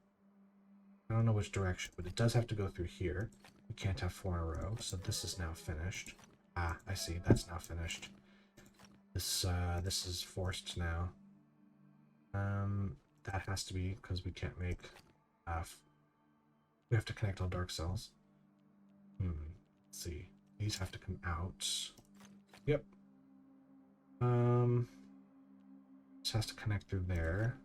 I don't know which direction, but it does have to go through here. We can't have 4 in a row, so this is now finished. Ah, I see, that's now finished. This is forced now. That has to be, because we can't make, we have to connect all dark cells. Let's see, these have to come out. Yep. This has to connect through there.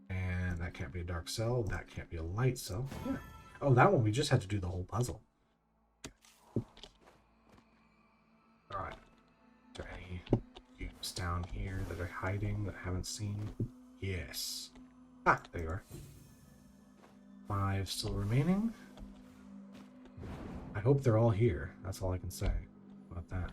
And that can't be a dark cell. That can't be a light cell. Yeah. Oh, that one we just had to do the whole puzzle. Alright. Is there any cubes down here that are hiding that I haven't seen? Yes. Ah, there you are. 5 still remaining. I hope they're all here. That's all I can say about that.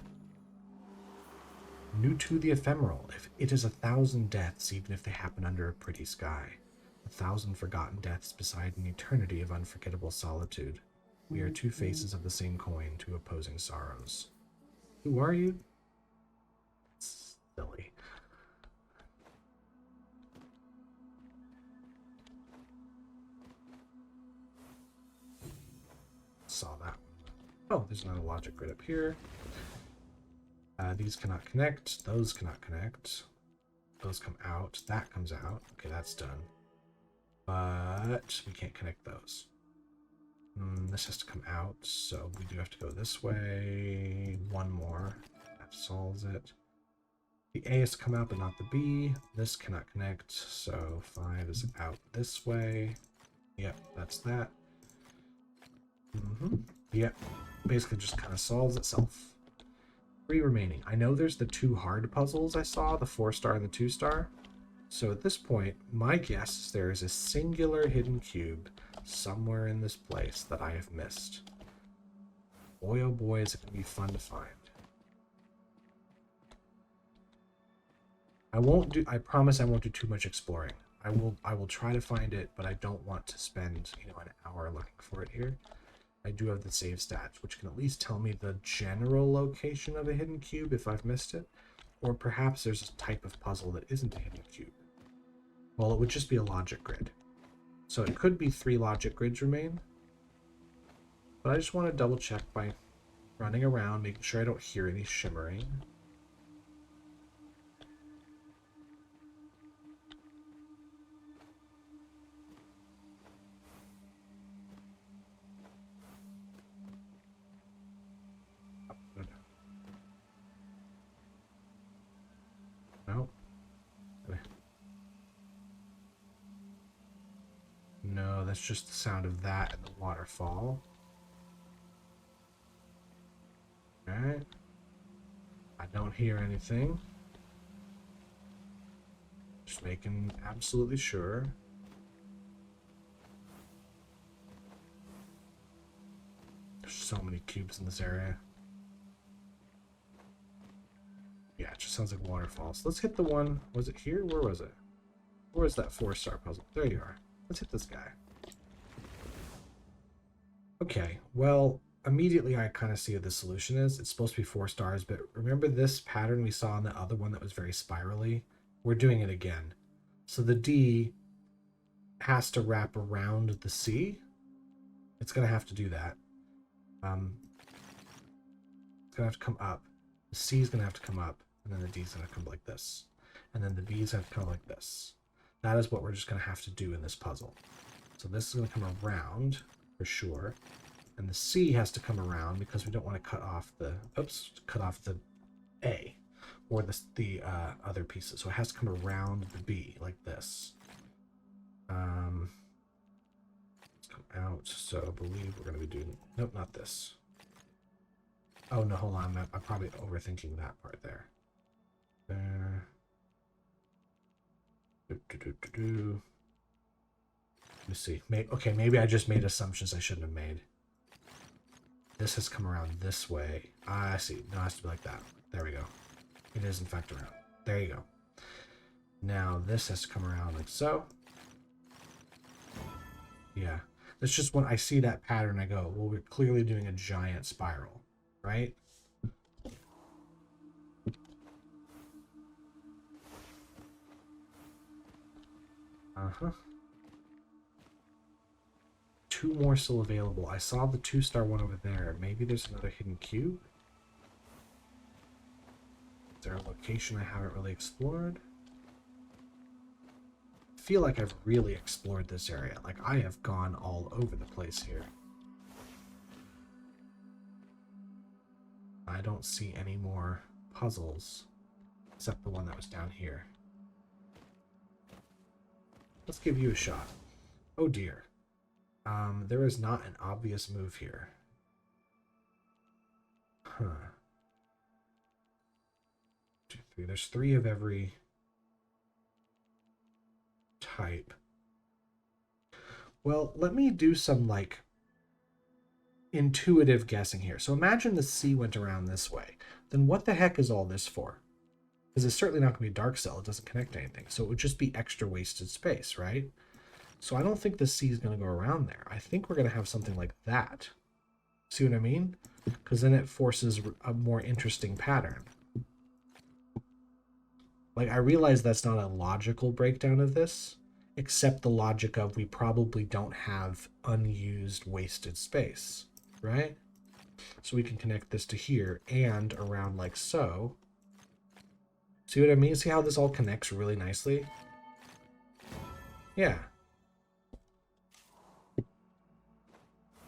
New to the ephemeral. If it is 1,000 deaths, even if they happen under a pretty sky. 1,000 forgotten deaths beside an eternity of unforgettable solitude. We are 2 faces of the same coin, 2 opposing sorrows. Who are you? Silly. Saw that. Oh, there's another logic grid up here. These cannot connect. Those cannot connect. Those come out. That comes out. Okay, that's done. But we can't connect those. This has to come out, so we do have to go this way. One more. That solves it. The A has to come out, but not the B. This cannot connect, so 5 is out this way. Yep, that's that. Yep, basically just kind of solves itself. 3 remaining. I know there's the 2 hard puzzles I saw, the 4-star and the 2-star. So at this point, my guess is there is a singular hidden cube somewhere in this place that I have missed. Boy, oh boy, is it going to be fun to find. I promise I won't do too much exploring. I will try to find it, but I don't want to spend, an hour looking for it here. I do have the save stats, which can at least tell me the general location of a hidden cube if I've missed it. Or perhaps there's a type of puzzle that isn't a hidden cube. Well, it would just be a logic grid. So it could be 3 logic grids remain. But I just want to double check by running around, making sure I don't hear any shimmering. that's just the sound of that and the waterfall. Alright. I don't hear anything. Just making absolutely sure. There's so many cubes in this area. Yeah, it just sounds like waterfalls. Let's hit the one. Was it here? Where was it? Where was that 4-star puzzle? There you are. Let's hit this guy. Okay, well, immediately I kind of see what the solution is. It's supposed to be 4 stars, but remember this pattern we saw in the other one that was very spirally? We're doing it again. So the D has to wrap around the C. It's going to have to do that. It's going to have to come up. The C is going to have to come up, and then the D is going to come like this. And then the B is going to have to come like this. That is what we're just going to have to do in this puzzle. So this is going to come around for sure. And the C has to come around because we don't want to cut off the, cut off the A or the other pieces. So it has to come around the B like this. Let's come out. So I believe we're going to be doing, nope, not this. Oh no, hold on. I'm probably overthinking that part there. There. Let me see. Okay, maybe I just made assumptions I shouldn't have made. This has come around this way. I see. No, it has to be like that. There we go. It is in fact around. There you go. Now this has to come around like so. Yeah. That's just when I see that pattern, I go, well, we're clearly doing a giant spiral, right? Uh-huh. 2 more still available. I saw the 2-star one over there. Maybe there's another hidden cube? Is there a location I haven't really explored? I feel like I've really explored this area. Like, I have gone all over the place here. I don't see any more puzzles except the one that was down here. Let's give you a shot. Oh dear. There is not an obvious move here. Huh. 2, 3. There's 3 of every type. Well, let me do some, like, intuitive guessing here. So imagine the C went around this way. Then what the heck is all this for? Because it's certainly not going to be a dark cell. It doesn't connect to anything. So it would just be extra wasted space, right? So I don't think the C is going to go around there. I think we're going to have something like that. See what I mean? Because then it forces a more interesting pattern. Like, I realize that's not a logical breakdown of this, except the logic of we probably don't have unused wasted space, right? So we can connect this to here and around like so. See what I mean? See how this all connects really nicely? Yeah.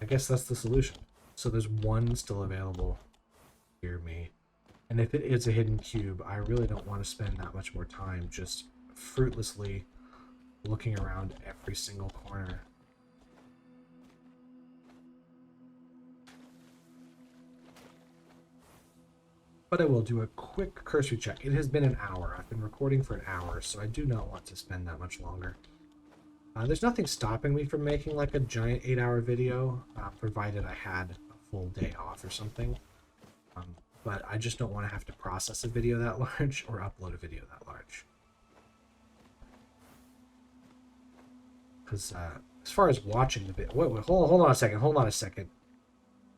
I guess that's the solution. So there's 1 still available. Hear me. And if it is a hidden cube, I really don't want to spend that much more time just fruitlessly looking around every single corner. But I will do a quick cursory check. It has been an hour. I've been recording for an hour, so I do not want to spend that much longer. There's nothing stopping me from making like a giant 8-hour video, provided I had a full day off or something. But I just don't want to have to process a video that large or upload a video that large. Because as far as watching the video, wait, hold on a second.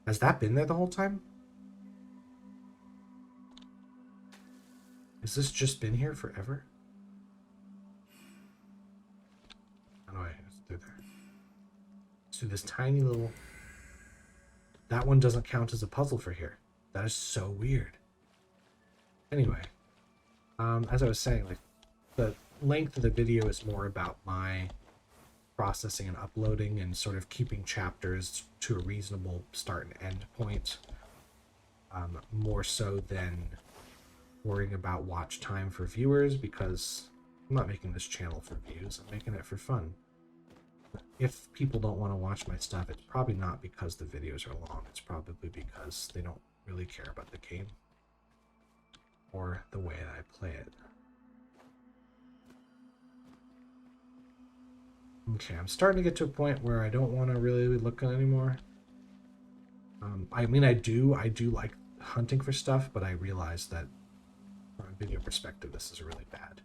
Has that been there the whole time? Has this just been here forever? How do I do there? Let's do this tiny little... That one doesn't count as a puzzle for here. That is so weird. Anyway, as I was saying, like, the length of the video is more about my processing and uploading and sort of keeping chapters to a reasonable start and end point, more so than worrying about watch time for viewers, because I'm not making this channel for views. I'm making it for fun. if people don't want to watch my stuff, it's probably not because the videos are long. It's probably because they don't really care about the game or the way that I play it. Okay, I'm starting to get to a point where I don't want to really look anymore. I mean, I do like hunting for stuff, but I realize that from a video perspective, this is a really bad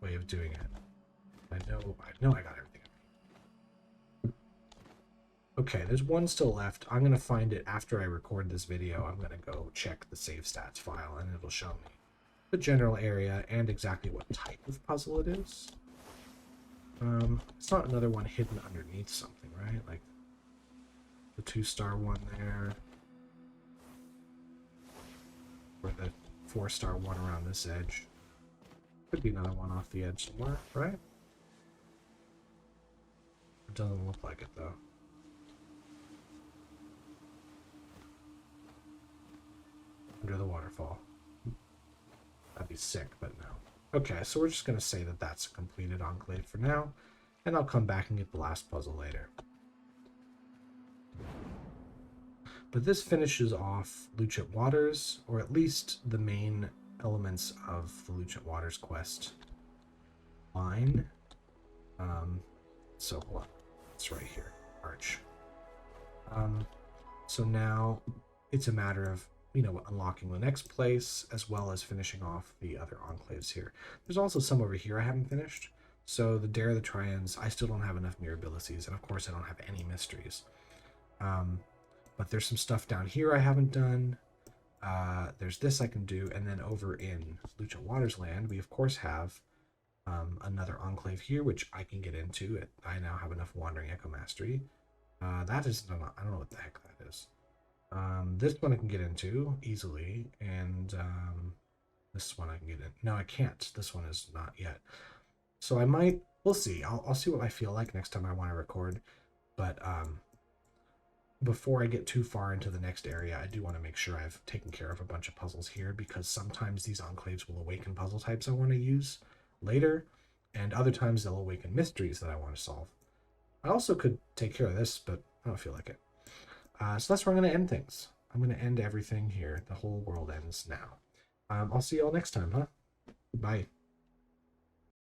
way of doing it. I know I got everything. Okay, there's one still left. I'm gonna find it after I record this video. I'm gonna go check the SaveStats file, and it'll show me the general area and exactly what type of puzzle it is. It's not another one hidden underneath something, right? Like the 2-star one there, or the 4-star one around this edge. Could be another one off the edge somewhere, right? It doesn't look like it though. Under the waterfall. That'd be sick, but no. Okay, so we're just going to say that that's a completed enclave for now, and I'll come back and get the last puzzle later. But this finishes off Lucent Waters, or at least the main elements of the Lucent Waters quest line. So hold on. It's right here. Arch. So now it's a matter of, you know, unlocking the next place as well as finishing off the other enclaves here. There's also some over here I haven't finished. So the Dare the Trians, I still don't have enough mirabilities, and of course I don't have any mysteries. But there's some stuff down here I haven't done. There's this I can do, and then over in Lucent Waters land, we of course have another enclave here, which I can get into. I now have enough Wandering Echo Mastery. That is, I don't know what the heck that is. This one I can get into easily, and this one I can get in. No, I can't. This one is not yet. So I might, we'll see. I'll see what I feel like next time I want to record. But before I get too far into the next area, I do want to make sure I've taken care of a bunch of puzzles here, because sometimes these enclaves will awaken puzzle types I want to use later, and other times they'll awaken mysteries that I want to solve. I also could take care of this, but I don't feel like it. So that's where I'm going to end things. I'm going to end everything here. The whole world ends now. I'll see you all next time, huh? Bye.